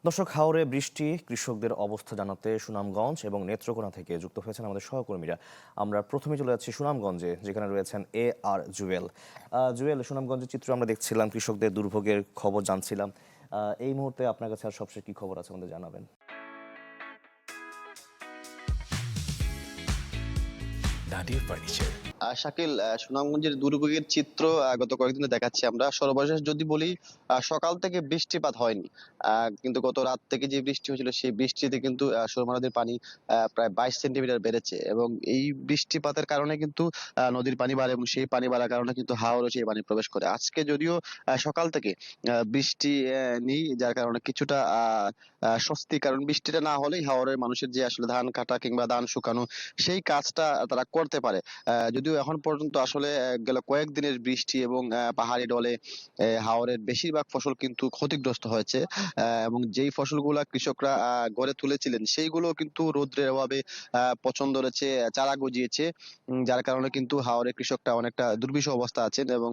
দর্শক, হাওরে বৃষ্টি, কৃষকদের অবস্থা জানাতে সুনামগঞ্জ এবং নেত্রকোনা থেকে যুক্ত হয়েছেন আমাদের সহকর্মীরা। আমরা প্রথমে চলে যাচ্ছি সুনামগঞ্জে, যেখানে রয়েছেন আর জুয়েল। জুয়েল, সুনামগঞ্জের চিত্র আমরা দেখছিলাম, কৃষকদের দুর্ভোগের খবর জানছিলাম। এই মুহূর্তে আপনার কাছে আর সবশেষ কি খবর আছে আমাদের জানাবেন? শাকিল, সুনামগঞ্জের দুর্ভোগের চিত্র গত কয়েকদিনে দেখাচ্ছি আমরা। সর্বশেষ যদি বলি, সকাল থেকে বৃষ্টিপাত হয়নি, কিন্তু গত রাত থেকে যে বৃষ্টি হয়েছিল সেই বৃষ্টিতে কিন্তু সুরমা নদীর পানি প্রায় 22 সেন্টিমিটার বেড়েছে এবং এই বৃষ্টিপাতের কারণে কিন্তু নদীর পানি বাড়ে এবং সেই পানি বাড়ার কারণে কিন্তু হাওরও সেই পানি প্রবেশ করে। আজকে যদিও সকাল থেকে বৃষ্টি নেই, যার কারণে কিছুটা স্বস্তি, কারণ বৃষ্টিটা না হলেই হাওরের মানুষের যে আসলে ধান কাটা কিংবা ধান শুকানো সেই কাজটা তারা করতে পারে। যদিও এখন পর্যন্ত আসলে গেল কয়েকদিনের বৃষ্টি এবং পাহাড়ি ঢলে হাওরের বেশিরভাগ ফসল কিন্তু ক্ষতিগ্রস্ত হয়েছে, এবং যেই ফসলগুলা কৃষকরা গড়ে তুলেছিলেন সেইগুলো কিন্তু রৌদ্রের অভাবে পচন ধরেছে, চারা গজিয়েছে, যার কারণে কিন্তু হাওরের কৃষকটা অনেকটা দুর্বিষহ অবস্থা আছেন এবং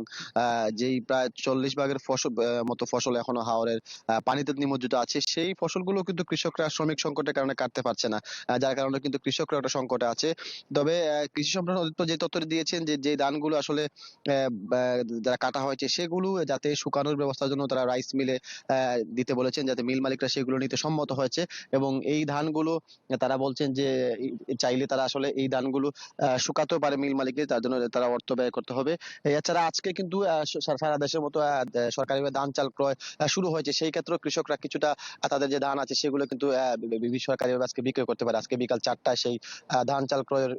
যেই প্রায় 40 ভাগের ফসল মতো ফসল এখনো হাওরের পানিতে নিমজ্জিত আছে, সেই ফসলগুলো কিন্তু কৃষকরা শ্রমিক সংকটের কারণে কাটতে পারছে না, যার কারণে কিন্তু কৃষকরা একটা সংকটে আছে। তবে কৃষি সম্প্রসারণ অধিদপ্তর যে তথ্য দিয়েছেন যে ধানগুলো আসলে যারা কাটা হয়েছে সেগুলো যাতে শুকানোর ব্যবস্থার জন্য তারা রাইস মিলে দিতে বলেছেন, যাতে মিল মালিকরা সেগুলো নিতে সম্মত হয়েছে। এবং এই ধানগুলো তারা বলছেন যে চাইলে তারা আসলে এই ধানগুলো শুকাতেও পারে মিল মালিকদের, তার জন্য তারা অর্থ ব্যয় করতে হবে। এছাড়া আজকে কিন্তু সারা দেশের মতো সরকারিভাবে ধান চাল ক্রয় শুরু হয়েছে, সেই ক্ষেত্রেও কৃষকরা কিছুটা তাদের যে ধান আছে সেগুলো কিন্তু সরকারিভাবে আজকে বিক্রয় করতে পারে। আজকে বিকাল 4টায় সেই ধান চাল ক্রয়ের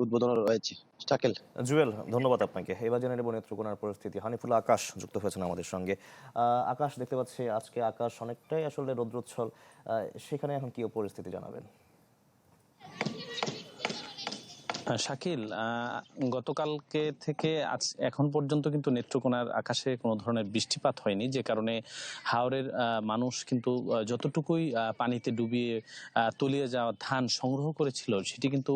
উদ্বোধন রয়েছে। শাকিল। জুয়েল, ধন্যবাদ আপনাকে। এবার জেনে নেব নেত্রকোনার পরিস্থিতি। হানিফুল্লাহ আকাশ যুক্ত হয়েছেন আমাদের সঙ্গে। আকাশ, দেখতে পাচ্ছি আজকে আকাশ অনেকটাই আসলে রৌদ্রোজ্জ্বল। সেখানে এখন কি পরিস্থিতি জানাবেন? শাকিল, গতকালকে থেকে আজ এখন পর্যন্ত কিন্তু নেত্রকোনার আকাশে কোনো ধরনের বৃষ্টিপাত হয়নি, যে কারণে হাওরের মানুষ কিন্তু যতটুকুই পানিতে ডুবিয়ে তলিয়ে যাওয়া ধান সংগ্রহ করেছিল সেটি কিন্তু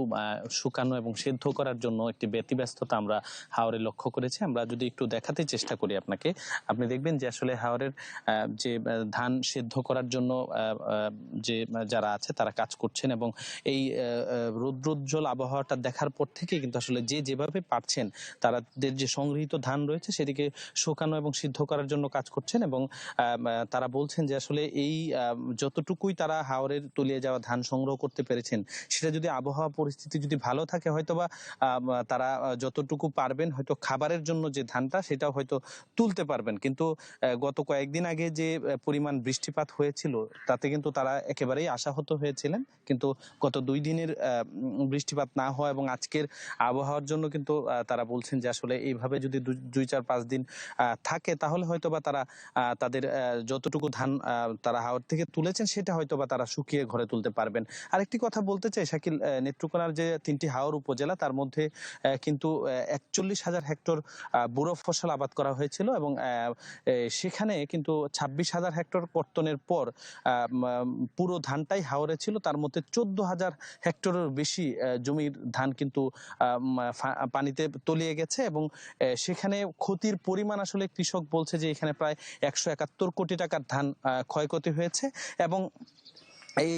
শুকানো এবং সেদ্ধ করার জন্য একটি ব্যতিব্যস্ততা আমরা হাওরে লক্ষ্য করেছি। আমরা যদি একটু দেখাতে চেষ্টা করি আপনাকে, আপনি দেখবেন যে আসলে হাওরের যে ধান সেদ্ধ করার জন্য যে যারা আছে তারা কাজ করছেন এবং এই রৌদ্রোজ্জ্বল আবহাওয়াটা দেখার পর থেকে কিন্তু আসলে যে যেভাবে পারছেন তাদের যে সংগৃহীত ধান রয়েছে সেটিকে শুকানো এবং সিদ্ধ করার জন্য কাজ করছেন। এবং তারা বলছেন যে আসলে এই যতটুকুই তারা হাওরের তলিয়ে যাওয়া ধান সংগ্রহ করতে পেরেছেন, সেটা যদি আবহাওয়া পরিস্থিতি যদি ভালো থাকে হয়তোবা তারা যতটুকু পারবেন হয়তো খাবারের জন্য যে ধানটা সেটাও হয়তো তুলতে পারবেন। কিন্তু গত কয়েকদিন আগে যে পরিমাণ বৃষ্টিপাত হয়েছিল তাতে কিন্তু তারা একেবারেই আশাহত হয়েছিলেন, কিন্তু গত 2 দিনের বৃষ্টিপাত না হওয়া এবং আজকের আবহাওয়ার জন্য কিন্তু তারা বলছেন যে আসলে এইভাবে যদি 2-4-5 দিন থাকে তাহলে হয়তোবা তারা তাদের যতটুকু ধান তারা হাওর থেকে তুলেছেন সেটা হয়তোবা তারা শুকিয়ে ঘরে তুলতে পারবেন। আরেকটি কথা বলতে চাই শাকিল, নেত্রকোনার যে 3টি হাওর উপজেলা তার মধ্যে কিন্তু 41,000 হেক্টর বোরো ফসল আবাদ করা হয়েছিল এবং সেখানে কিন্তু 26,000 হেক্টর কর্তনের পর পুরো ধানটাই হাওরে ছিল, তার মধ্যে 14,000 হেক্টরের বেশি জমির ধান কিন্তু পানিতে তলিয়ে গেছে এবং সেখানে ক্ষতির পরিমাণ আসলে কৃষক বলছে যে এখানে প্রায় 171 কোটি টাকার ধান ক্ষয়ক্ষতি হয়েছে এবং এই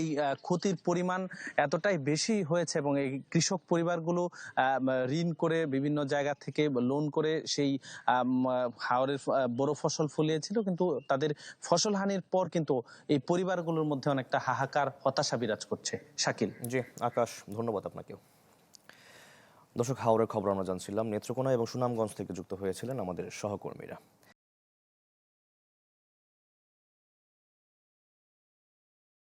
ক্ষতির পরিমাণ এতটাই বেশি হয়েছে এবং এই কৃষক পরিবারগুলো ঋণ করে বিভিন্ন জায়গা থেকে লোন করে সেই হাওরের বড় ফসল ফলিয়েছিল, কিন্তু তাদের ফসল হানির পর কিন্তু এই পরিবারগুলোর মধ্যে অনেকটা হাহাকার, হতাশা বিরাজ করছে। শাকিল। জি আকাশ, ধন্যবাদ আপনাকেও। দর্শক, হাওরের খবর আমরা জানছিলাম। নেত্রকোনা এবং সুনামগঞ্জ থেকে যুক্ত হয়েছিলেন আমাদের সহকর্মীরা।